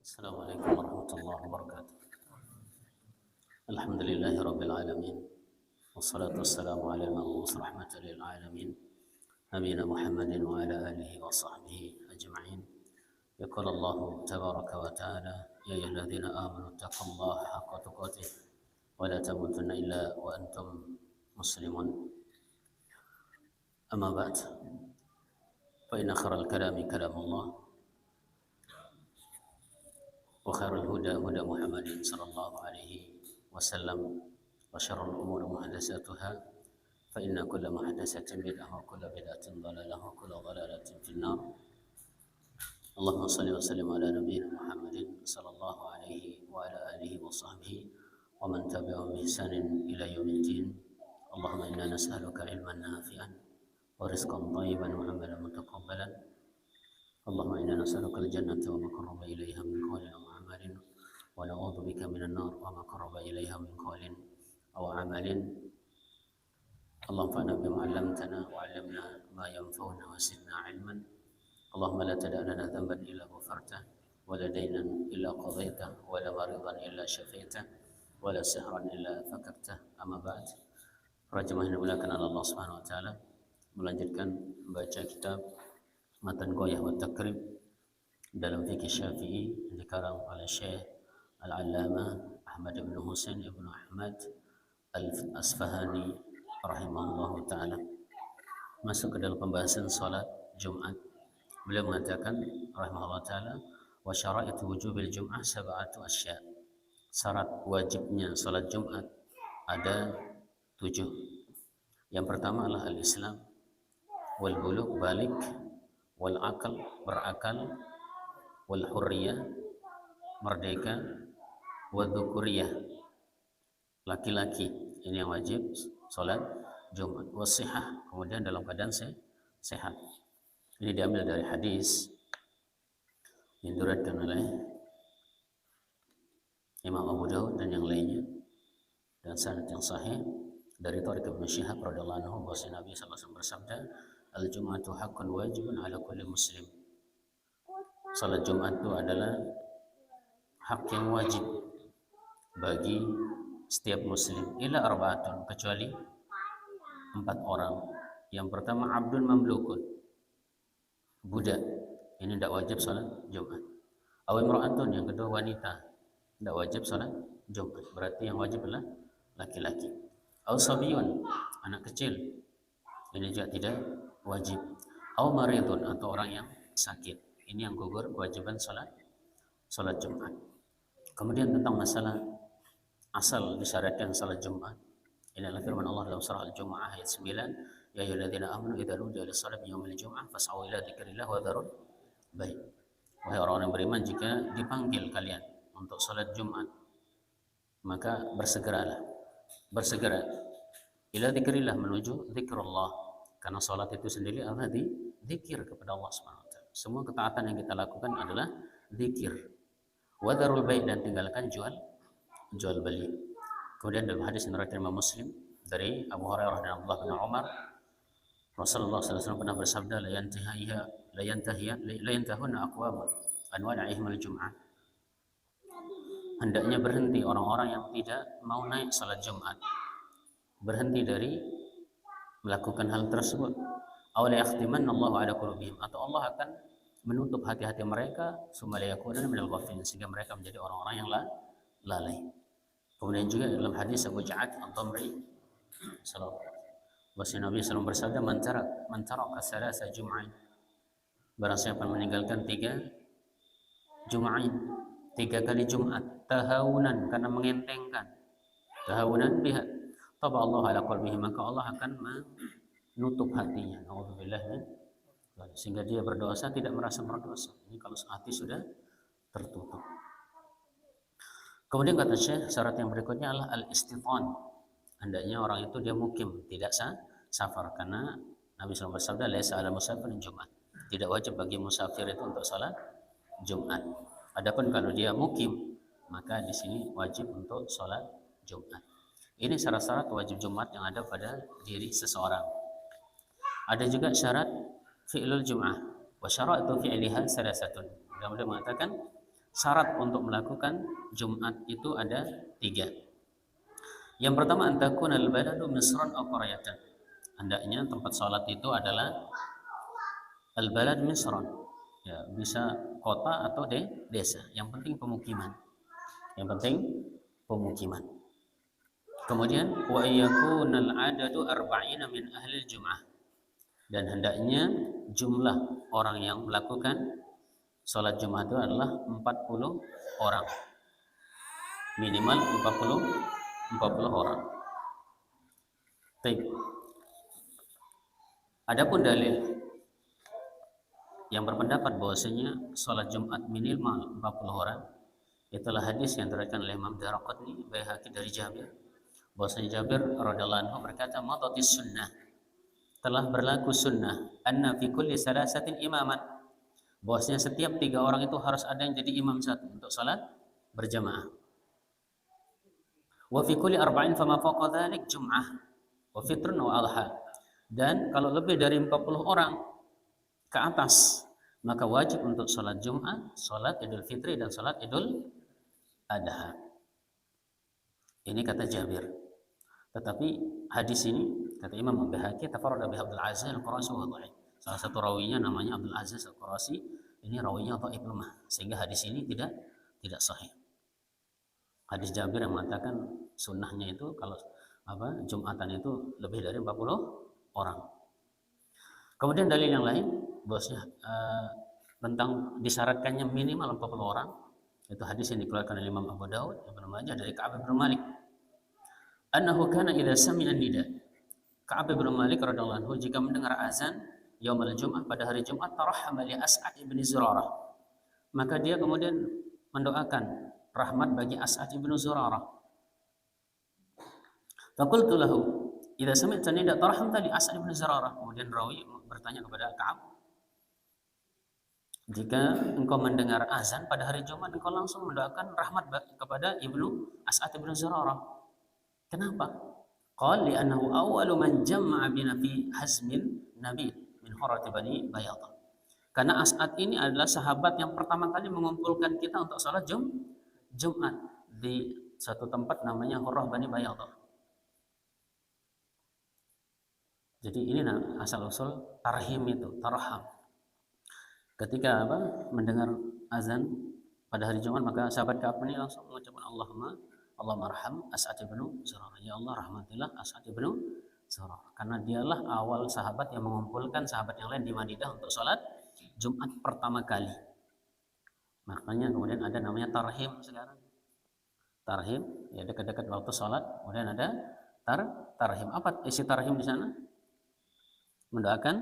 السلام عليكم ورحمة الله وبركاته. الحمد لله رب العالمين، والصلاة والسلام على المبعوث رحمة للعالمين نبينا محمد وعلى آله وصحبه أجمعين. يقول الله تبارك وتعالى: يا أيها الذين آمنوا اتقوا الله حق تقاته ولا تموتن إلا وأنتم مسلمون. أما بعد، فإن خير الكلام كلام الله، وخير الهدى هدى محمد صلى الله عليه وسلم، وشر الأمور محدثاتها، فإن كل محدثة بدعة وكل بدعة ضلالة وكل ضلالة في النار. اللهم صل وسلم على نبينا محمد صلى الله عليه وعلى آله وصحبه ومن تبعهم بإحسان إلى يوم الدين. اللهم إنا نسألك علما نافعا ورزقا طيبا وعملا متقبلا. اللهم إنا نسألك الجنة وما قرب إليها من قول أو عمل، ونعوذ بك من النار وما قرب إليها من قول أو عمل. اللهم انفعنا بما علمتنا وعلمنا ما ينفعنا وزدنا علما. اللهم لا تدع لنا ذنبا إلا غفرته، ولا دينا إلا قضيته، ولا مريضا إلا شفيته، ولا سحرا إلا فكرته. أما بعد، para jemaah yang dimuliakan Allah Subhanahu wa taala, melanjutkan membaca kitab Matan Ghayah wa Takrib dalam fikih Syafi'i yang dikarang oleh Syekh Al-Allamah Ahmad bin Husain ibn Ahmad Al-Asfahani rahimahullah ta'ala. Masuk ke dalam pembahasan salat Jumat. Beliau mengatakan rahimahullah ta'ala, wa syaraitu wujubil jum'ah sab'atu asya'. Syarat wajibnya salat Jumat ada 7. Yang pertama adalah al-Islam, wal bulugh balik, wal akal berakal, wal hurriyah merdeka, wal dzukuriyah laki-laki. Ini yang wajib salat Jumat. Wasihah, kemudian dalam keadaan sehat. Ini diambil dari hadis yang diriwayatkan oleh Imam Abu Daud dan yang lainnya, dan sanad yang sahih dari Thariq bin Syihab radhiyallahu anhu bahwa Nabi sallallahu alaihi wasallam bersabda, al-jum'atu haqqun wajibun ala kulli muslim. Salat Jumat itu adalah hak yang wajib bagi setiap muslim, ila arba'atun, kecuali 4 orang. Yang pertama abdun mamlukun, budak, ini tidak wajib salat Jumat. Aw imra'atun, yang kedua wanita, tidak wajib salat Jumat, berarti yang wajib adalah laki-laki. Aw sabiyun, anak kecil, ini juga tidak wajib. Aw maridun, atau orang yang sakit, ini yang gugur kewajiban salat Jumat. Kemudian tentang masalah asal disyariatkan salat Jumat, ini adalah firman Allah dalam surah Al-Jumu'ah ayat 9, ya ayyuhalladzina amanu idza nudiya lis-salati min yaumil jumu'ah fas'au ila dzikrillah wa dzarul bai'. Wahai orang yang beriman, jika dipanggil kalian untuk salat Jumat, maka bersegera ila dzikrillah, menuju zikrullah, karena salat itu sendiri adalah zikir kepada Allah Subhanahu wa taala. Semua ketaatan yang kita lakukan adalah zikir. Wa dzarul bai', dan tinggalkan jual beli. Kemudian dalam hadis yang diriwayatkan Imam Muslim dari Abu Hurairah dan Abdullah bin Umar, Rasulullah SAW pernah bersabda, la yantahuna aqwamun an wada'ihimul jum'ah. Hendaknya berhenti orang-orang yang tidak mau naik salat Jumat, berhenti dari melakukan hal tersebut. Aw la yakhtimanna Allahu ala qulubihim, atau Allah akan menutup hati-hati mereka, summa la yakununa minal ghafilin, sehingga mereka menjadi orang-orang yang lalai. Kemudian juga dalam hadis Abu Ja'ad Al-Tamri sallallahu alaihi wasallam, Nabi SAW bersabda, man taraka salasa jum'ain, barang siapa meninggalkan 3 jum'ain, 3 kali Jumat, tahawunan, karena mengentengkan, tahawunan biha, taba Allah ala qalbihi, maka Allah akan menutup hatinya, naudzubillah, sehingga dia berdosa tidak merasa berdosa. Ini kalau hati sudah tertutup. Kemudian kata Syekh, syarat yang berikutnya adalah al-istithon. Hendaknya orang itu dia mukim, tidak safar, karena Nabi SAW bersabda, laisa ala musafirin Jumat, tidak wajib bagi musafir itu untuk salat Jumat. Adapun kalau dia mukim, maka di sini wajib untuk salat Jumat. Ini syarat-syarat wajib Jumat yang ada pada diri seseorang. Ada juga syarat fi'lul Jum'ah, wa syara'atu fi'liha salasatun. Kemudian mengatakan syarat untuk melakukan Jumat itu ada 3. Yang pertama, antakun al-baladu misran aw qaryatan. Hendaknya tempat salat itu adalah al-balad misran. Ya, bisa kota atau desa. Yang penting pemukiman. Yang penting pemukiman. Kemudian wa yakunal adadu arba'ina min ahli jum'ah. Dan hendaknya jumlah orang yang melakukan salat Jumat itu adalah 40 orang. Minimal 40 orang. Baik. Adapun dalil yang berpendapat bahwasanya salat Jumat minimal 40 orang, itulah hadis yang diriwayatkan oleh Imam Daraqutni, Baihaqi dari Jabir. Bahwasanya Jabir radhiyallahu anhu berkata, "Madatis sunnah." Telah berlaku sunnah, anna fi kulli salasatin imaman. Bahwasanya setiap 3 orang itu harus ada yang jadi imam satu untuk salat berjamaah. Wa fi kulli arba'in fama fawqa dzalik jum'ah wa fitrun wa adha. Dan kalau lebih dari 40 orang ke atas, maka wajib untuk salat Jumat, salat Idul Fitri dan salat Idul Adha. Ini kata Jabir. Tetapi hadis ini kata Imam Al-Baihaqi, tafarrada bi Abdul Aziz Al-Qurasi wa dhaif. Salah satu rawinya namanya Abdul Aziz Al-Qurasi, ini rawinya dhaif lemah, sehingga hadis ini tidak sahih. Hadis Jabir yang mengatakan sunnahnya itu kalau Jumatan itu lebih dari 40 orang. Kemudian dalil yang lain bahwasanya tentang disyaratkannya minimal 40 orang, itu hadis yang dikeluarkan oleh Imam Abu Daud Ibnu Majah dari Ka'ab bin Malik. Annahu kana idza sami'a nida. Ka'ab bin Malik radhiyallahu anhu jika mendengar azan yaumul Jum'ah pada hari Jumat, tarahhama li As'ad bin Zurarah. Maka dia kemudian mendoakan rahmat bagi As'ad bin Zurarah. Faqultu lahu, idza sami'ta nida tarhamta li As'ad bin Zurarah. Kemudian rawi bertanya kepada Ka'ab, jika engkau mendengar azan pada hari Jumat, engkau langsung mendoakan rahmat kepada Ibnu As'ad bin Zurarah. Kenapa? Qala li'annahu awwalu man jama'a bina fi hazmin nabi min hurati bani Bayadah. Karena As'ad ini adalah sahabat yang pertama kali mengumpulkan kita untuk salat Jumat di satu tempat namanya Hurrah Bani Bayadah. Jadi ini asal usul tarhim itu, tarham. Ketika mendengar azan pada hari Jumat, maka sahabat Ka'ab ini langsung mengucapkan Allahumma arham As'ad bin Zurarah. Ya Allah, rahmatilah As'ad bin Zurarah. Karena dialah awal sahabat yang mengumpulkan sahabat yang lain di Madinah untuk sholat Jumat pertama kali. Makanya kemudian ada namanya tarhim sekarang. Tarhim, ya dekat-dekat waktu sholat, kemudian ada tarhim. Apa isi tarhim di sana? Mendoakan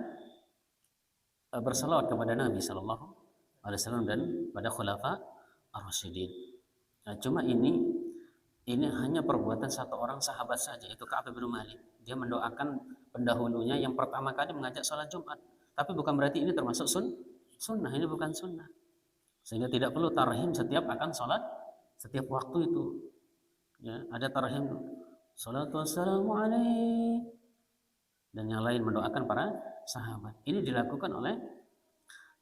bersalawat kepada Nabi Sallallahu Alaihi Wasallam dan pada khulafa ar-rasyidin. Nah, cuma ini hanya perbuatan satu orang sahabat saja, itu Ka'ab bin Malik. Dia mendoakan pendahulunya yang pertama kali mengajak sholat Jumat. Tapi bukan berarti ini termasuk sunnah. Ini bukan sunnah. Sehingga tidak perlu tarhim setiap akan sholat, setiap waktu itu. Ya, ada tarhim salatu wassalamu alaih dan yang lain mendoakan para sahabat. Ini dilakukan oleh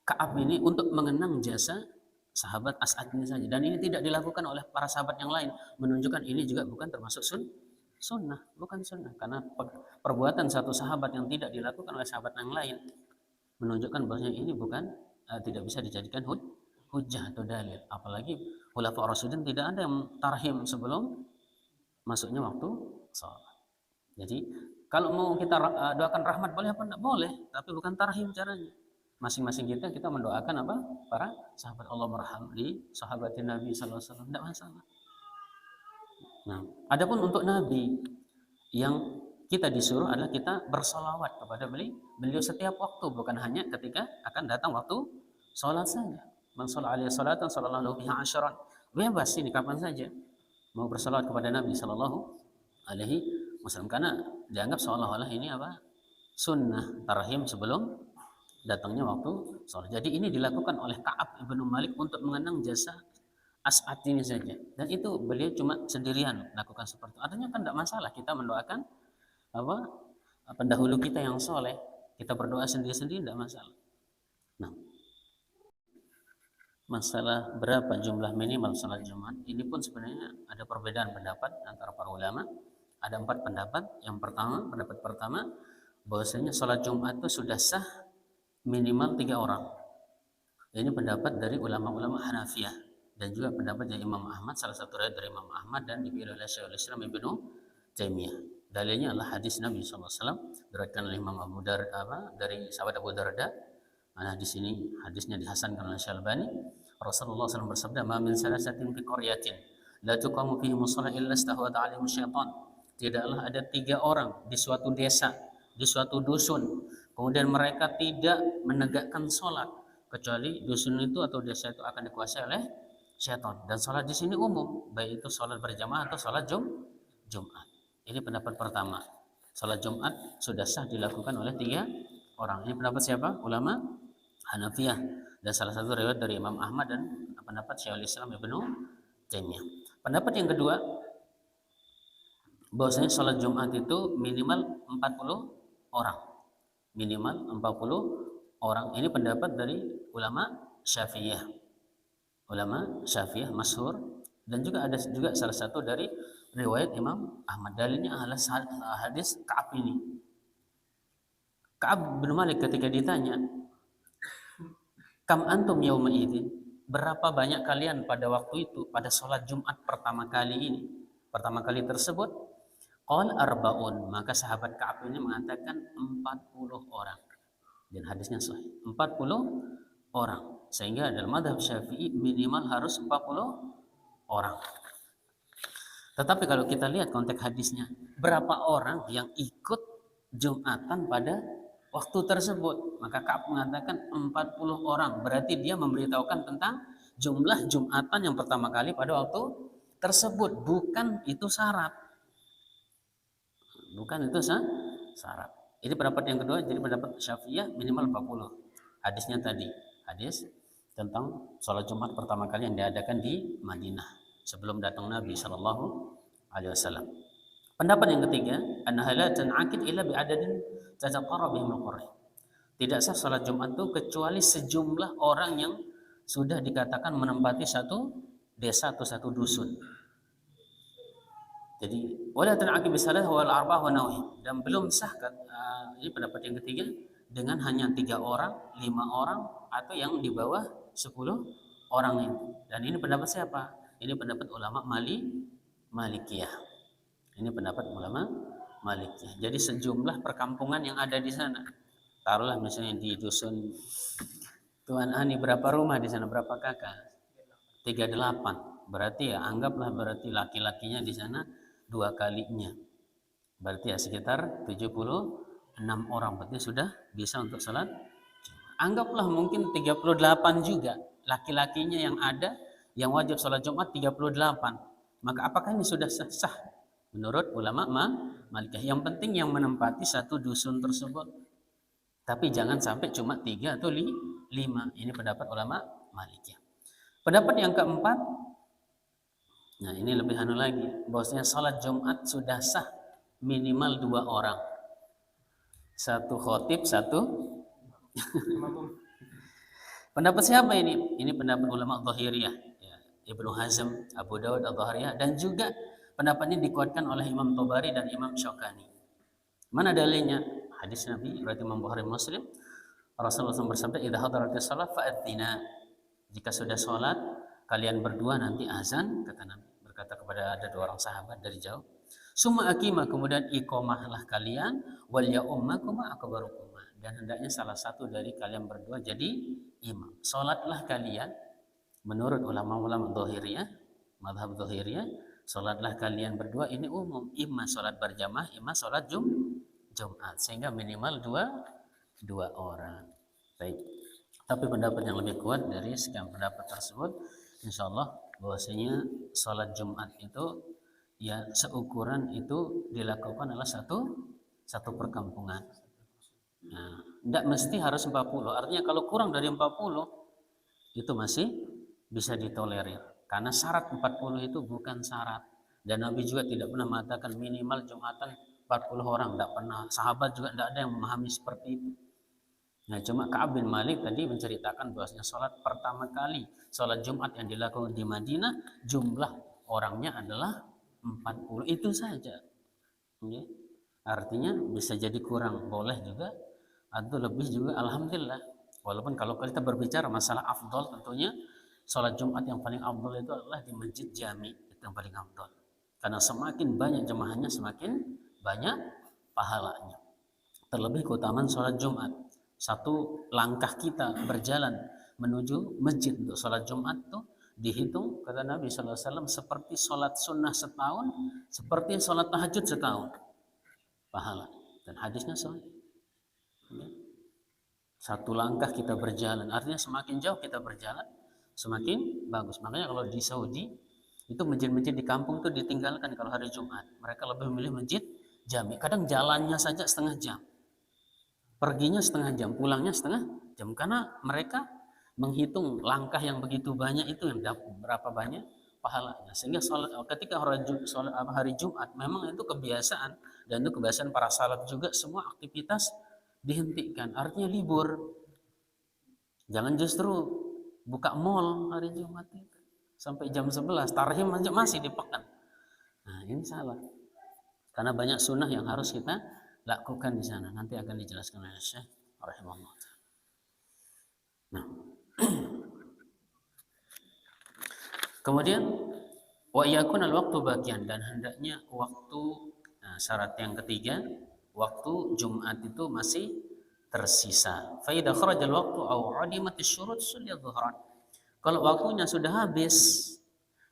Ka'ab ini untuk mengenang jasa sahabat As'ad ini saja, dan ini tidak dilakukan oleh para sahabat yang lain, menunjukkan ini juga bukan termasuk sunnah, bukan sunnah, karena perbuatan satu sahabat yang tidak dilakukan oleh sahabat yang lain menunjukkan bahwasanya ini bukan tidak bisa dijadikan hujjah atau dalil. Apalagi khulafa ar-rasyidin tidak ada yang tarhim sebelum masuknya waktu sholat. Jadi kalau mau kita doakan rahmat boleh apa enggak? Boleh, tapi bukan tarhim caranya. Masing-masing kita mendoakan apa? Para sahabat. Allah merham di sahabatin Nabi sallallahu alaihi wasallam, tidak masalah. Nah, adapun untuk Nabi yang kita disuruh adalah kita bersolawat kepada beliau setiap waktu, bukan hanya ketika akan datang waktu sholat saja. Man shalla alaihi salatan sallallahu biha asyran. Bebas ini kapan saja mau bersolawat kepada Nabi sallallahu alaihi wasallam, karena dianggap seolah-olah ini apa? Sunnah tarhim sebelum datangnya waktu sholat. Jadi ini dilakukan oleh Ka'ab bin Malik untuk mengenang jasa As'ad ini saja. Dan itu beliau cuma sendirian lakukan seperti itu. Artinya kan tidak masalah kita mendoakan pendahulu kita yang soleh. Kita berdoa sendiri-sendiri tidak masalah. Nah, Masalah berapa jumlah minimal sholat Jumat, ini pun sebenarnya ada perbedaan pendapat antara para ulama. Ada 4 pendapat. Yang pertama, pendapat pertama, bahwasanya sholat Jumat itu sudah sah minimal 3 orang. Ini pendapat dari ulama-ulama Hanafiyah dan juga pendapat dari Imam Ahmad, salah satu riwayat dari Imam Ahmad dan dipilih oleh Syekhul Islam Ibnu Taimiyah. Dalilnya adalah hadis Nabi SAW diriwayatkan oleh Imam Abu Darda dari sahabat Abu Darda. Nah, di sini hadisnya dihasankan oleh Syalbani. Rasulullah SAW bersabda, "Ma min salasatin fi qaryatin la tuqamu fihi shalah illa istahwada 'alaihim syaitan." Tidaklah ada 3 orang di suatu desa, di suatu dusun, kemudian mereka tidak menegakkan sholat, kecuali dusun itu atau desa itu akan dikuasai oleh syaitan. Dan sholat di sini umum, baik itu sholat berjamaah atau sholat Jumat. Ini pendapat pertama. Sholat Jumat sudah sah dilakukan oleh 3 orang. Ini pendapat siapa? Ulama Hanafiyah dan salah satu riwayat dari Imam Ahmad dan pendapat Syekhul Islam Ibnu Taimiyah. Pendapat yang kedua, bahwasanya sholat Jumat itu minimal 40 orang. Minimal 40 orang. Ini pendapat dari ulama Syafi'iyah. Ulama Syafi'iyah masyhur, dan juga ada juga salah satu dari riwayat Imam Ahmad. Dalilnya adalah hadis Ka'ab ini. Ka'ab bin Malik ketika ditanya, "Kam antum yauma idzin?" Berapa banyak kalian pada waktu itu, pada sholat Jumat pertama kali ini, pertama kali tersebut? Qal arbaun. Maka sahabat Ka'ab ini mengatakan 40 orang. Dan hadisnya sahih. 40 orang. Sehingga dalam mazhab Syafi'i minimal harus 40 orang. Tetapi kalau kita lihat konteks hadisnya, berapa orang yang ikut Jumatan pada waktu tersebut? Maka Ka'ab mengatakan 40 orang. Berarti dia memberitahukan tentang jumlah Jumatan yang pertama kali pada waktu tersebut. Bukan itu syarat. Bukan itu syarat. Ini pendapat yang kedua. Jadi pendapat Syafi'iyah minimal 40. Hadisnya tadi, hadis tentang sholat Jumat pertama kali yang diadakan di Madinah sebelum datang Nabi SAW. Pendapat yang ketiga, annaha la tan'aqid illa bi'adadin tataqarrab bihim al-qur'an. Tidak sah salat Jumat itu kecuali sejumlah orang yang sudah dikatakan menempati satu desa atau satu dusun. Jadi wala tan'aqid bisalah wal arba'ah wa nawih, dan belum sah ini pendapat yang ketiga dengan hanya 3 orang, 5 orang atau yang di bawah 10 orang itu. Dan ini pendapat siapa? Ini pendapat ulama Malikiyah. Ini pendapat ulama Malikiyah. Jadi sejumlah perkampungan yang ada di sana. Taruhlah misalnya di dusun Tuan Ani berapa rumah di sana, berapa kakak? 38. Berarti ya anggaplah berarti laki-lakinya di sana 2 kalinya. Berarti ya sekitar 76 orang. Berarti sudah bisa untuk salat. Anggaplah mungkin 38 juga laki-lakinya yang ada yang wajib salat Jumat 38. Maka apakah ini sudah sah? Menurut ulama Malikiyah, yang penting yang menempati satu dusun tersebut. Tapi jangan sampai cuma 3 atau 5. Ini pendapat ulama Malikiyah. Pendapat yang keempat, nah ini lebih anu lagi, bahwasanya salat Jumat sudah sah minimal 2 orang. Satu khotib, satu pendapat siapa ini? Ini pendapat ulama Zahiriyah, ya, Ibnu Hazm, Abu Dawud Al-Zahiriyah, dan juga pendapat ini dikuatkan oleh Imam Tabari dan Imam Syaukani. Mana dalilnya? Hadis Nabi riwayat Imam Bukhari Muslim. Rasulullah SAW bersabda, "Idza hadaratis shalah fa'adzina." Jika sudah sholat, kalian berdua nanti azan, kata Nabi. Berkata kepada ada 2 orang sahabat dari jauh. Summa aqimah, kemudian iqamahlah kalian, wal ya'ummakum akbarukum. Dan hendaknya salah satu dari kalian berdua jadi imam. Salatlah kalian menurut ulama-ulama Zahiriyah, mazhab Zahiriyah, salatlah kalian berdua ini umum, imma salat berjamaah, imma salat Jumat, sehingga minimal 2 orang. Baik. Tapi pendapat yang lebih kuat dari sekian pendapat tersebut, insyaallah bahwasanya salat Jumat itu ya seukuran itu dilakukan adalah satu perkampungan. Nah, tidak mesti harus 40. Artinya kalau kurang dari 40 itu masih bisa ditolerir. Karena syarat 40 itu bukan syarat. Dan Nabi juga tidak pernah mengatakan minimal Jumatan 40 orang, tidak pernah. Sahabat juga tidak ada yang memahami seperti itu. Nah, cuma Ka'ab bin Malik tadi menceritakan bahwasanya sholat pertama kali sholat Jumat yang dilakukan di Madinah jumlah orangnya adalah 40, itu saja. Ya. Artinya bisa jadi kurang, boleh juga, atau lebih juga, alhamdulillah. Walaupun kalau kita berbicara masalah afdol, tentunya sholat Jumat yang paling afdol itu adalah di masjid jami, itu yang paling afdol. Karena semakin banyak jemaahnya semakin banyak pahalanya. Terlebih keutamaan sholat Jumat. Satu langkah kita berjalan menuju masjid untuk sholat Jumat tuh dihitung kata Nabi SAW seperti sholat sunnah setahun, seperti sholat tahajud setahun pahala. Dan hadisnya sahih. Satu langkah kita berjalan, artinya semakin jauh kita berjalan semakin bagus. Makanya kalau di Saudi itu masjid-masjid di kampung itu ditinggalkan kalau hari Jumat. Mereka lebih memilih masjid jami. Kadang jalannya saja setengah jam, perginya setengah jam, pulangnya setengah jam, karena mereka menghitung langkah yang begitu banyak itu yang berapa banyak pahalanya. Sehingga ketika hari Jumat memang itu kebiasaan, dan itu kebiasaan para salaf juga, semua aktivitas dihentikan, artinya libur. Jangan justru buka mall hari Jumat itu sampai jam 11, tarhim masih dipekan. Nah, ini salah. Karena banyak sunnah yang harus kita lakukan di sana. Nanti akan dijelaskan oleh Syekh rahimahullah. Nah. Kemudian wa yakun al-waqtu baqiyan, dan hendaknya waktu, syarat yang ketiga, waktu Jumat itu masih tersisa. Fa idza kharaja al-waqtu aw adimat asy-syurut sulli dhuhran. Kalau waktunya sudah habis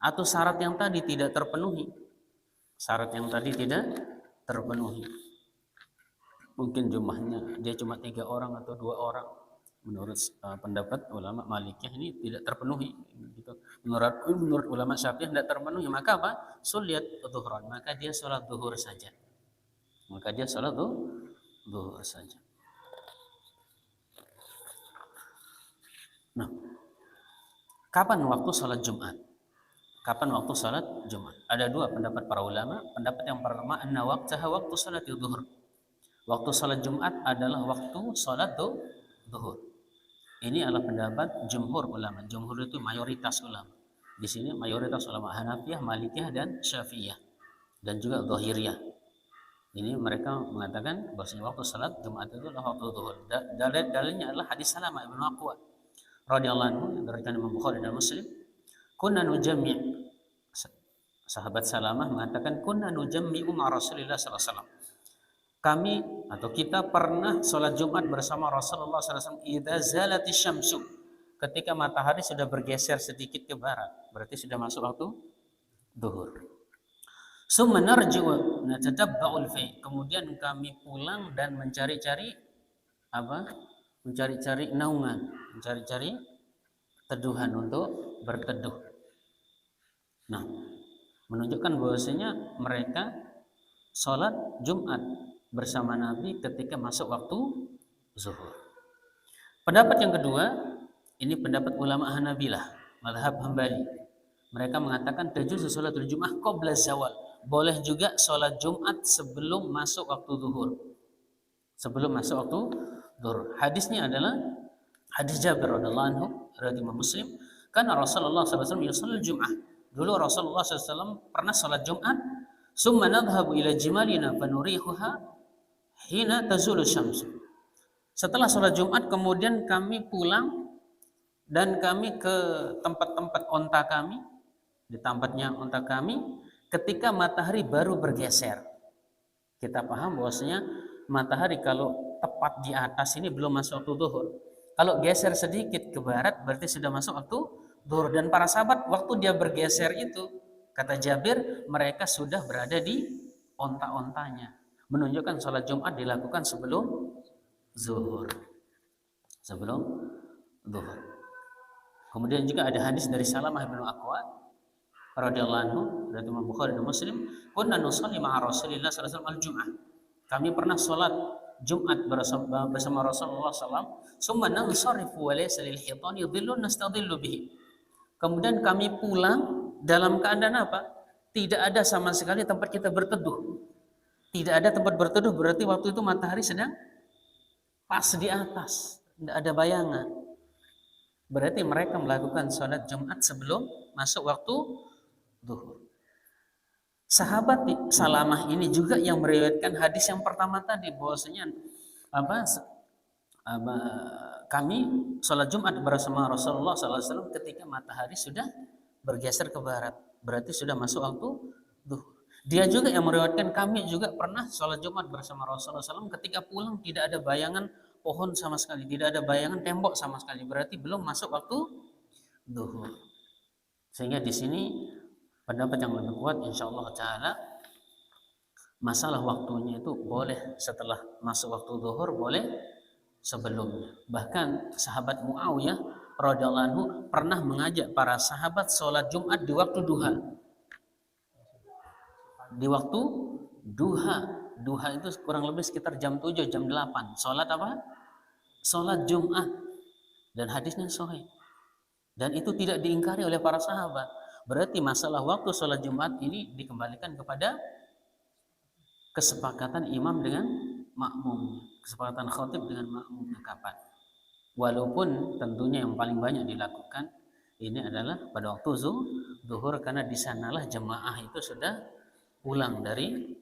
atau syarat yang tadi tidak terpenuhi, mungkin jumlahnya dia cuma 3 orang atau 2 orang, menurut pendapat ulama Malikiyah ini tidak terpenuhi gitu. Menurut ulama Syafi'iyah tidak terpenuhi, maka apa? Sulit dhuhran, maka dia sholat zuhur saja. Nah, kapan waktu sholat Jumat? Ada 2 pendapat para ulama. Pendapat yang pertama, anna waqtaha waqtu sholati dhuhur. Waktu sholat Jumat adalah waktu sholat zuhur. Ini adalah pendapat jumhur ulama. Jumhur itu mayoritas ulama. Di sini mayoritas ulama Hanafiyah, Malikiyah, dan Syafi'iyah, dan juga Dhahiriyah. Ini mereka mengatakan bahwa waktu sholat Jumat itu adalah waktu zuhur. Dalilnya adalah hadis Salamah bin Aqwa radhiyallahu anhu dari Imam Bukhari dan Muslim. Kunna nujammi', sahabat Salamah mengatakan, kunna nujammi'u ma Rasulillah sallallahu alaihi wasallam. Kami atau kita pernah sholat Jumat bersama Rasulullah SAW idza zalati syamsu, ketika matahari sudah bergeser sedikit ke barat, berarti sudah masuk waktu zuhur. Summa narji'u natatabba'ul fi, kemudian kami pulang dan mencari-cari naungan, mencari-cari teduhan untuk berteduh. Nah, menunjukkan bahwasanya mereka sholat Jumat bersama Nabi ketika masuk waktu zuhur. Pendapat yang kedua, ini pendapat ulama Hanabilah, mazhab Hambali. Mereka mengatakan tajuzu sholatul Jum'ah qabla zawal. Boleh juga sholat Jumat sebelum masuk waktu zuhur. Hadisnya adalah hadis Jabir radhiyallahu anhu riwayat Imam Muslim, karena Rasulullah SAW yushallil Jum'ah. Dulu Rasulullah SAW pernah sholat Jumat, summa nadhhabu ila jimalina fanurihuha hina tazulu syams. Setelah sholat Jumat kemudian kami pulang dan kami ke tempat-tempat onta kami, di tempatnya onta kami ketika matahari baru bergeser. Kita paham bahwasanya matahari kalau tepat di atas ini belum masuk waktu zuhur. Kalau geser sedikit ke barat berarti sudah masuk waktu zuhur. Dan para sahabat waktu dia bergeser itu, kata Jabir, mereka sudah berada di onta-ontanya. Menunjukkan sholat Jumat dilakukan sebelum zuhur. Kemudian juga ada hadis dari Salamah bin Aqwa radhiyallahu anhu dari Imam Bukhari dan Muslim, kunna nusalli ma'a Rasulillah sallallahu alaihi wasallam al-Jum'ah. Kami pernah sholat Jumat bersama Rasulullah SAW. Summa nansarifu wa laysa lil hitani dhillun nastadhillu bihi. Kemudian kami pulang dalam keadaan apa? Tidak ada sama sekali tempat kita berteduh. Tidak ada tempat berteduh, berarti waktu itu matahari sedang pas di atas. tidak ada bayangan. Berarti mereka melakukan sholat Jumat sebelum masuk waktu zuhur. Sahabat Salamah ini juga yang meriwayatkan hadis yang pertama tadi, bahwasanya kami sholat Jumat bersama Rasulullah SAW ketika matahari sudah bergeser ke barat, berarti sudah masuk waktu zuhur. Dia juga yang meriwayatkan kami juga pernah sholat Jumat bersama Rasulullah SAW ketika pulang tidak ada bayangan pohon sama sekali, tidak ada bayangan tembok sama sekali, berarti belum masuk waktu zuhur. Sehingga di sini pendapat yang lebih kuat insyaallah taala masalah waktunya itu boleh setelah masuk waktu zuhur, boleh sebelumnya. Bahkan sahabat Muawiyah radhiyallahu anhu pernah mengajak para sahabat sholat Jumat di waktu duha. Di waktu duha. Duha itu kurang lebih sekitar jam 7, jam 8. Sholat apa? Sholat Jumat. Dan hadisnya sahih. Dan itu tidak diingkari oleh para sahabat. Berarti masalah waktu sholat Jumat ini dikembalikan kepada kesepakatan imam dengan makmum, kesepakatan khatib dengan makmum kapan. Walaupun tentunya yang paling banyak dilakukan ini adalah pada waktu zuhur, karena di sanalah jemaah itu sudah pulang dari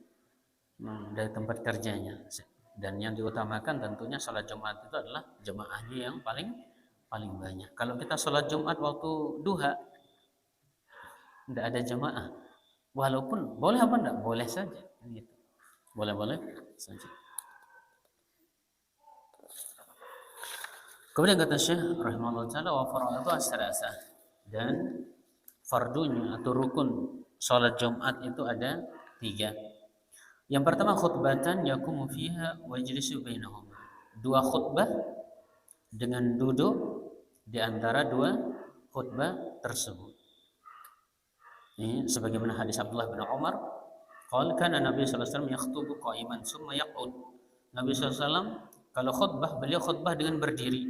tempat kerjanya. Dan yang diutamakan tentunya sholat Jumat itu adalah jemaahnya yang paling banyak. Kalau kita sholat Jumat waktu duha, tidak ada jemaah, walaupun boleh apa enggak? Boleh saja, gitu. Boleh saja. Kemudian kata Syekh rahimahullah taala, wa fara'idhu as-salasah, dan fardunya atau rukun salat Jumat itu ada 3. Yang pertama khutbatan yakumu fiha wa yajlisu bainahum. 2 khutbah dengan duduk di antara 2 khutbah tersebut. Ini sebagaimana hadis Abdullah bin Umar, qala kana Nabi sallallahu alaihi wasallam yakhutubu qa'iman summa yaq'ud. Nabi sallallahu alaihi wasallam kalau khutbah, beliau khutbah dengan berdiri.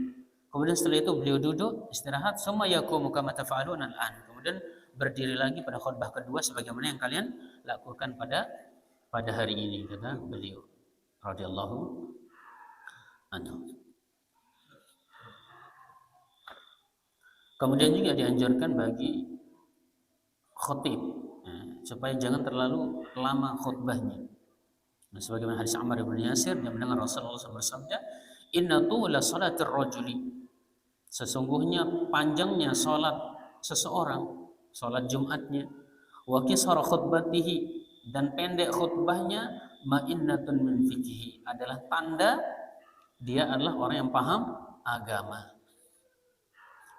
Kemudian setelah itu beliau duduk istirahat, summa yaqumu kama taf'alun al-an. Kemudian berdiri lagi pada khutbah kedua sebagaimana yang kalian lakukan pada hari ini, kata beliau radhiyallahu anhu. Kemudian juga dianjurkan bagi khatib supaya jangan terlalu lama khutbahnya. Nah, sebagaimana hadis Ammar bin Yasir yang mendengar Rasulullah SAW bersabda, "Inna tula salatir rajuli." Sesungguhnya panjangnya salat seseorang, salat Jumatnya, wa qisara khutbatihi, dan pendek khutbahnya, ma'innatun min fiqhi, adalah tanda dia adalah orang yang paham agama.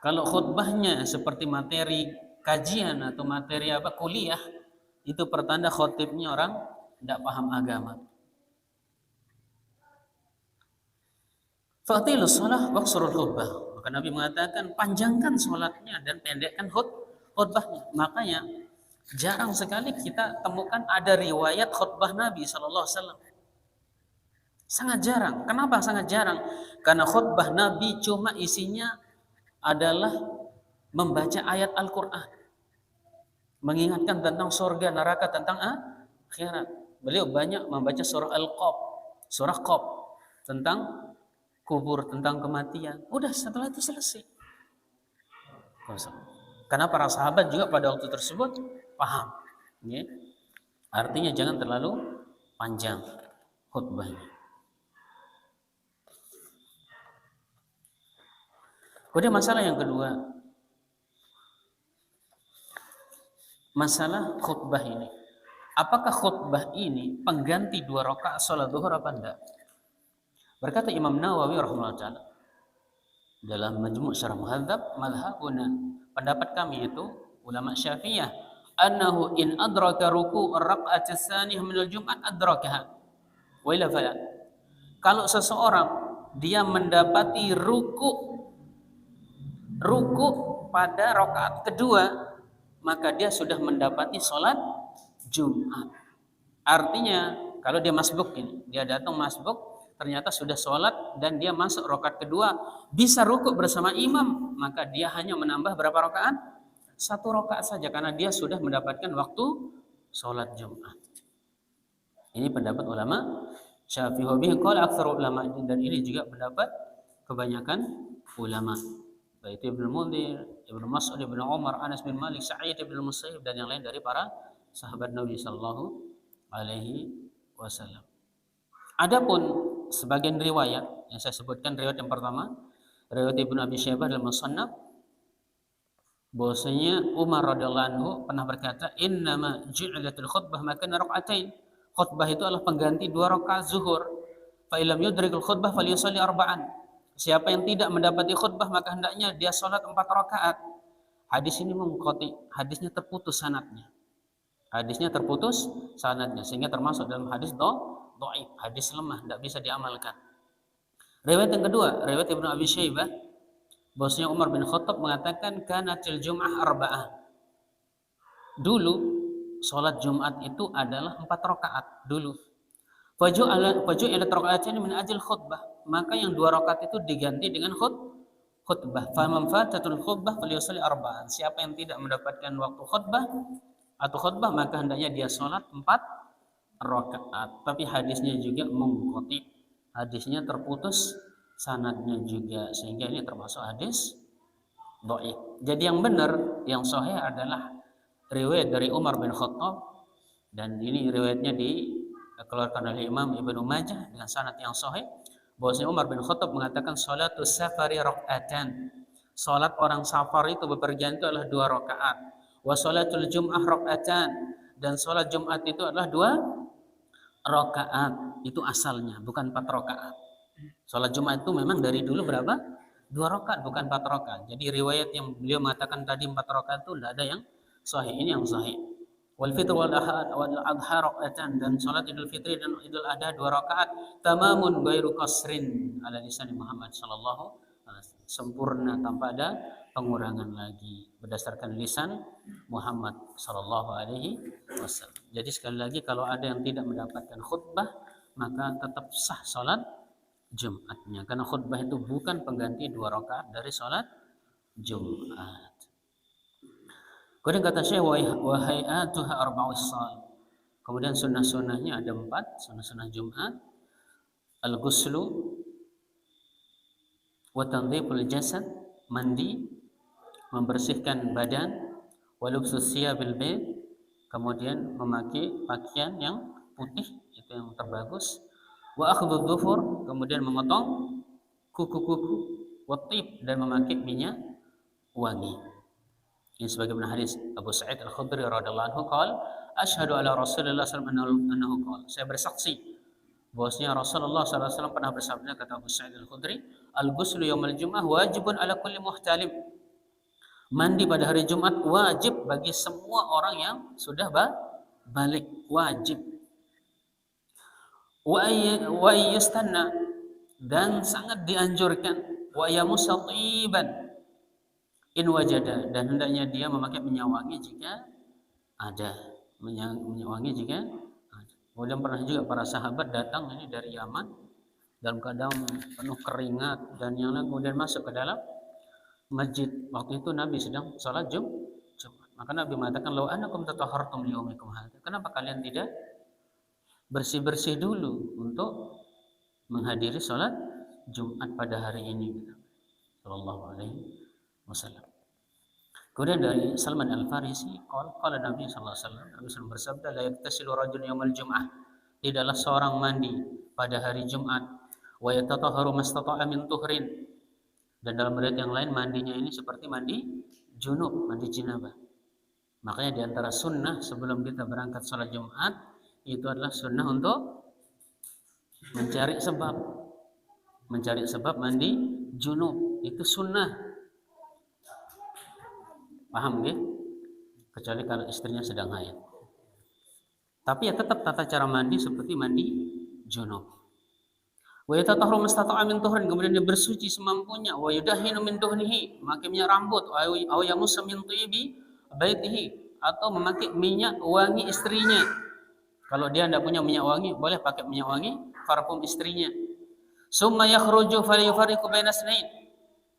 Kalau khutbahnya seperti materi kajian atau materi kuliah, itu pertanda khotibnya orang tidak paham agama. Fatilus shalah waqsurul khutbah. Maka Nabi mengatakan panjangkan sholatnya dan pendekkan khutbahnya. Makanya jarang sekali kita temukan ada riwayat khutbah Nabi SAW. Sangat jarang. Kenapa sangat jarang? Karena khutbah Nabi cuma isinya adalah membaca ayat Al-Quran, mengingatkan tentang surga, neraka, tentang akhirat. Beliau banyak membaca surah Al-Qaf, surah Qaf, tentang kubur, tentang kematian. Udah, setelah itu selesai. Karena para sahabat juga pada waktu tersebut paham. Ya. Artinya jangan terlalu panjang khutbahnya. Kemudian masalah yang kedua, masalah khutbah ini. Apakah khutbah ini pengganti 2 rakaat sholat zuhur apa enggak? Berkata Imam Nawawi rahimahullah ta'ala dalam Majmu' Syarah Muhadzab, madhabuna, pendapat kami itu ulama Syafi'iyah, annahu in adraka ruku' ar-raq'at ats-tsaniyah min al-jum'ah adrakaha wa illa fala. Kalau seseorang dia mendapati ruku' pada rakaat kedua, maka dia sudah mendapati sholat Jumat. Artinya kalau dia masbuk ini, dia datang masbuk, ternyata sudah sholat dan dia masuk rakaat kedua, bisa rukuk bersama imam, maka dia hanya menambah berapa rakaat? 1 rakaat saja, karena dia sudah mendapatkan waktu sholat Jumat. Ini pendapat ulama Syafi'i, qala aktsarul ulama, dan ini juga pendapat kebanyakan ulama, baik itu Ibnu Munzir, Ibnu Mas'ud, Ibnu Umar, Anas bin Malik, Sa'id bin Musayyib dan yang lain dari para sahabat Nabi sallallahu alaihi wasallam. Adapun sebagian riwayat yang saya sebutkan, riwayat yang pertama, riwayat Ibnu Abi Syaibah dalam Musannaf, bahwasanya Umar radhiyallahu anhu pernah berkata, "Innama ju'ilatul khutbah makana rak'atain." Khutbah itu adalah pengganti 2 rakaat zuhur. Fa illam yudrikul khutbah falyusalli arba'an. Siapa yang tidak mendapati khutbah maka hendaknya dia salat 4 rakaat. Hadis ini munqati, hadisnya terputus sanadnya. Hadisnya terputus sanadnya sehingga termasuk dalam hadis dhaif, hadis lemah, tidak bisa diamalkan. Riwayat yang kedua, riwayat Ibnu Abi Syaibah, bahwasanya Umar bin Khattab mengatakan kanatil jum'ah arba'ah. Dulu salat Jumat itu adalah 4 rakaat dulu. Faju'ilat raka'atain min ajil khutbah, maka yang 2 rakaat itu diganti dengan khutbah. Faman fatatul khutbah falyusalli arba'an. Siapa yang tidak mendapatkan waktu khutbah maka hendaknya dia salat 4 rakaat. Tapi hadisnya juga munqati, hadisnya terputus sanadnya juga, sehingga ini termasuk hadis dhaif. Jadi yang benar, yang sahih adalah riwayat dari Umar bin Khattab, dan ini riwayatnya dikeluarkan oleh Imam Ibnu Majah dengan sanad yang sahih, bahwasanya Umar bin Khattab mengatakan salatus safari rak'atan. Salat orang safar itu bepergian itu adalah 2 rakaat. Wa salatul jum'ah rak'atan, dan salat Jumat itu adalah 2 rakaat. Itu asalnya, bukan 4 rakaat. Salat Jumat itu memang dari dulu berapa? 2 rakaat, bukan 4 rakaat. Jadi riwayat yang beliau mengatakan tadi 4 rakaat itu tidak ada yang sahih. Ini yang sahih. Wal fitr wal adha rak'atan, dan salat Idul Fitri dan Idul Adha 2 rakaat. Tamamun ghairu qasrin ala lisan Muhammad sallallahu alaihi wasallam. Sempurna tanpa ada pengurangan lagi berdasarkan lisan Muhammad sallallahu alaihi wasallam. Jadi sekali lagi, kalau ada yang tidak mendapatkan khutbah maka tetap sah salat Jumatnya, karena khutbah itu bukan pengganti 2 rakaat dari salat Jumat. Kemudian kata Syekh, wa hay'atuha arba'u shal. Kemudian sunnah-sunnahnya ada 4 sunnah-sunnah Jumat. Al-ghuslu wa tanziful jasad, mandi, membersihkan badan, wa lubsus siyabil bayd, kemudian memakai pakaian yang putih, itu yang terbagus, wa akhdhu dhufur, kemudian memotong kuku-kuku, wa tib, dan memakai minyak wangi. Ini sebagaimana hadis Abu Sa'id Al-Khudri radhiyallahu anhu qala asyhadu ala Rasulillah sallallahu alaihi wasallam annahu qala, saya bersaksi bahwasanya Rasulullah sallallahu alaihi wasallam pernah bersabda, kata Abu Sa'id Al-Khudri, al-ghuslu yaumil jum'ah wajibun ala kulli muhtalim. Mandi pada hari Jumat wajib bagi semua orang yang sudah balik, wajib. Wa yustanna, dan sangat dianjurkan, wa yamusatiban in wajada, dan hendaknya dia memakai minyak wangi jika ada, minyak wangi jika ada. Kemudian pernah juga para sahabat datang ini dari Yaman dalam keadaan penuh keringat dan yang lain, kemudian masuk ke dalam masjid. Waktu itu Nabi sedang salat Jumat. Maka Nabi mengatakan, "Law annakum tatahhartum li yaumikum hadza." Kenapa kalian tidak bersih-bersih dulu untuk menghadiri salat Jumat pada hari ini? Sallallahu alaihi wasallam. Kemudian dari Salman Al-Farisi, qala Nabi sallallahu alaihi wasallam, Nabi SAW bersabda, "La yaktasilu rajulun yaumal jum'ah." Tidaklah seorang mandi pada hari Jumat, wa yatatahharu mastata'a min tuhrin. Dan dalam riwayat yang lain mandinya ini seperti mandi junub, mandi janabah. Makanya di antara sunnah sebelum kita berangkat salat Jumat itu adalah sunnah untuk mencari sebab mandi junub, itu sunnah. Paham nggih? Kecuali kalau istrinya sedang haid. Tapi ya tetap tata cara mandi seperti mandi junub. Wa yatatahharu mastata'a min tuhrin, kemudian dia bersuci semampunya. Wa yudahhinu min duhnihi, memakai minyak rambut, aw yamussa min thibi baitihi, atau memakai minyak wangi istrinya. Kalau dia tidak punya minyak wangi, boleh pakai minyak wangi parfum istrinya. Summa yakhruju falyufariqu baina itsnain.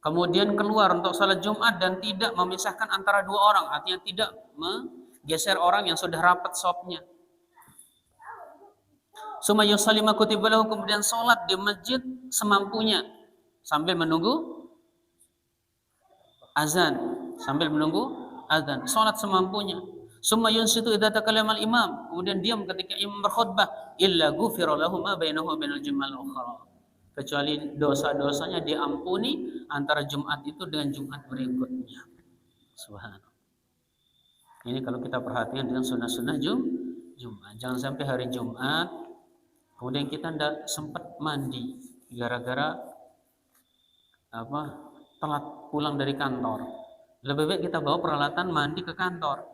Kemudian keluar untuk salat Jumat dan tidak memisahkan antara 2 orang, artinya tidak menggeser orang yang sudah rapat safnya. Summa yusalli ma kutiba lahu, kemudian salat di masjid semampunya. sambil menunggu azan, salat semampunya. Summa yunsitu idza takallama al-imam, kemudian diam ketika imam berkhutbah, illa ghufira lahu ma bainahu wa bainal jumal ukhra. Kecuali dosa-dosanya diampuni antara Jumat itu dengan Jumat berikutnya. Subhanallah. Ini kalau kita perhatikan dengan sunnah-sunnah Jumat. Jangan sampai hari Jumat kemudian kita tidak sempat mandi gara-gara telat pulang dari kantor. Lebih baik kita bawa peralatan mandi ke kantor.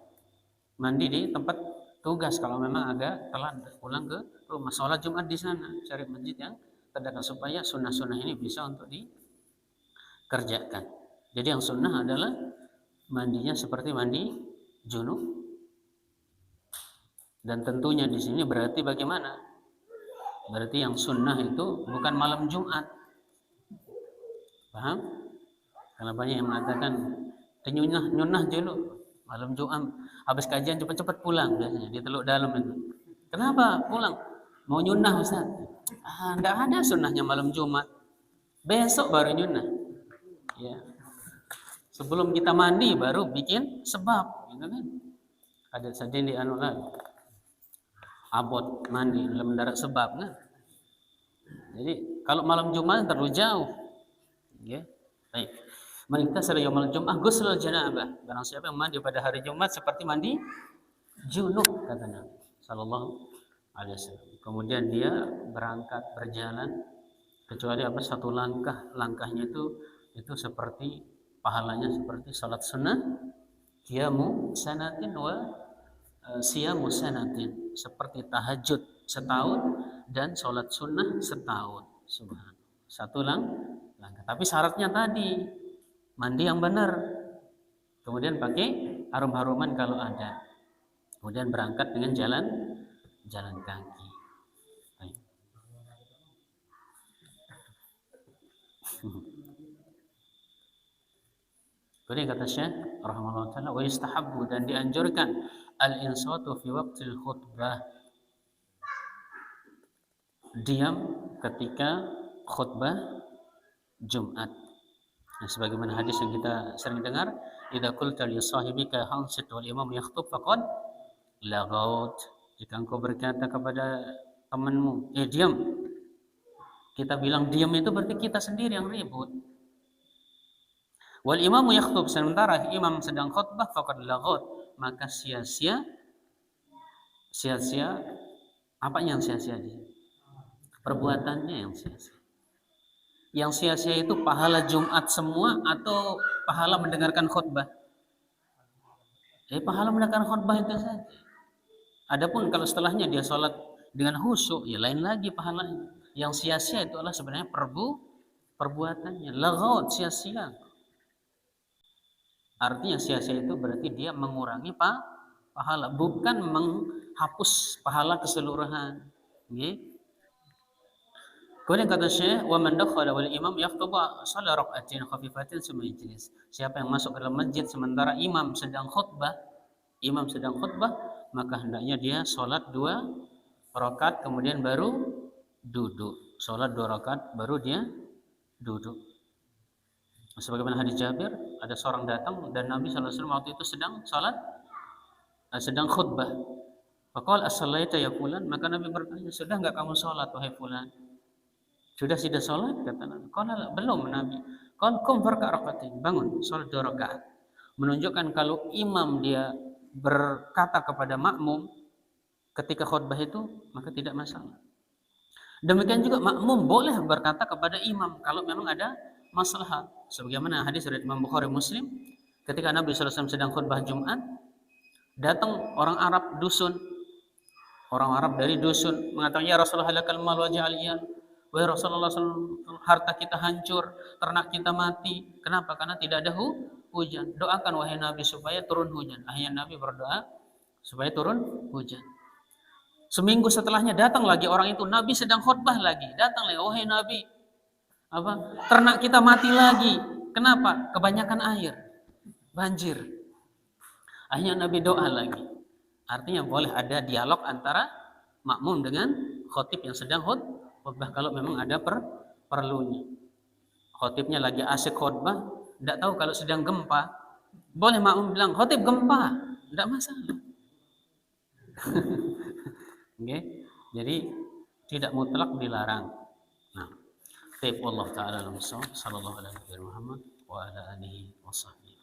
Mandi di tempat tugas kalau memang agak telat pulang ke rumah, sholat Jumat di sana, cari masjid yang terdekat supaya sunnah-sunnah ini bisa untuk dikerjakan. Jadi yang sunnah adalah mandinya seperti mandi junub, dan tentunya di sini berarti bagaimana? Berarti yang sunnah itu bukan malam Jumat, paham? Karena banyak yang mengatakan nyunah dulu malam Jumat, habis kajian cepat-cepat pulang biasanya di Teluk Dalam itu. Kenapa pulang? Mau nyunah Ustaz? Enggak ada sunnahnya malam Jumat. Besok baru nyunah. Ya. Sebelum kita mandi baru bikin sebab, gitu kan? Ada saja di abot mandi dalam mendarat sebab kan. Jadi kalau malam Jumat terlalu jauh. Ya. Baik. Man iktasala yaumal jum'ah ghusl janabah. Barang siapa yang mandi pada hari Jumat seperti mandi junub, kata Nabi sallallahu alaihi wasallam. Kemudian dia berangkat berjalan kecuali satu langkahnya itu seperti pahalanya seperti salat sunnah, qiyamu sanatin wa siyamu sanatin, seperti tahajud setahun dan salat sunnah setahun. Subhanallah. Satu langkah. Tapi syaratnya tadi mandi yang benar, kemudian pakai harum-haruman kalau ada, kemudian berangkat dengan jalan kaki. Baik. Kemudian kata Syekh rahimahullah taala, wa yustahabbu, dan dianjurkan al-insatu fi waqtil khutbah, diam ketika khutbah Jumat. Nah, sebagaimana hadis yang kita sering dengar, idza qulta li sahibika hansit wal imam yakhutub faqad lagaut. Jika engkau berkata kepada temanmu, diam. Kita bilang diam itu berarti kita sendiri yang ribut. Wal imamu yakhutub, sementara imam sedang khutbah, faqad lagaut, maka sia-sia. Apa yang sia-sia di sini? Perbuatannya yang sia-sia. Yang sia-sia itu pahala Jumat semua atau pahala mendengarkan khutbah? Pahala mendengarkan khutbah itu saja. Adapun kalau setelahnya dia sholat dengan khusyuk, ya lain lagi pahalanya. Yang sia-sia itu adalah sebenarnya perbuatannya. Laghaut, sia-sia. Artinya sia-sia itu berarti dia mengurangi pahala, bukan menghapus pahala keseluruhan. Okay? Kemudian kata Syekh, wa man dakhala wal imam yakhutubu shalla rak'atin khafifatin summa yajlis. Siapa yang masuk ke dalam masjid sementara imam sedang khutbah, maka hendaknya dia salat 2 rakaat kemudian baru duduk. Salat 2 rakaat baru dia duduk. Sebagaimana hadis Jabir, ada seorang datang dan Nabi sallallahu alaihi wasallam waktu itu sedang khutbah. Faqala as-sallaita ya fulan, maka Nabi bertanya, "Sudah enggak kamu salat wahai fulan?" Sudah salat, kata Nabi. Qala belum Nabi. Qala qum farka', bangun salat 2 rakaat. Menunjukkan kalau imam dia berkata kepada makmum ketika khutbah itu maka tidak masalah. Demikian juga makmum boleh berkata kepada imam kalau memang ada maslahat. Sebagaimana hadis riwayat Imam Bukhari Muslim, ketika Nabi sallallahu alaihi wasallam sedang khutbah Jumat, datang orang Arab dari dusun mengatakan, "Ya Rasulullah, halakal mal wa ja'al. Wahai Rasulullah SAW, harta kita hancur, ternak kita mati. Kenapa? Karena tidak ada hujan. Doakan wahai Nabi supaya turun hujan." Akhirnya Nabi berdoa supaya turun hujan. Seminggu setelahnya datang lagi orang itu, Nabi sedang khutbah lagi. Datang lagi, wahai Nabi, ternak kita mati lagi. Kenapa? Kebanyakan air, banjir. Akhirnya Nabi doa lagi. Artinya boleh ada dialog antara makmum dengan khotib yang sedang khutbah kalau memang ada perlunya. khotibnya lagi asik khutbah, tidak tahu kalau sedang gempa, boleh makmum bilang khotib gempa, tidak masalah. Okay? Jadi tidak mutlak dilarang. Nah, Allah taala sallallahu alaihi Muhammad wa ala alihi wa sahbihi.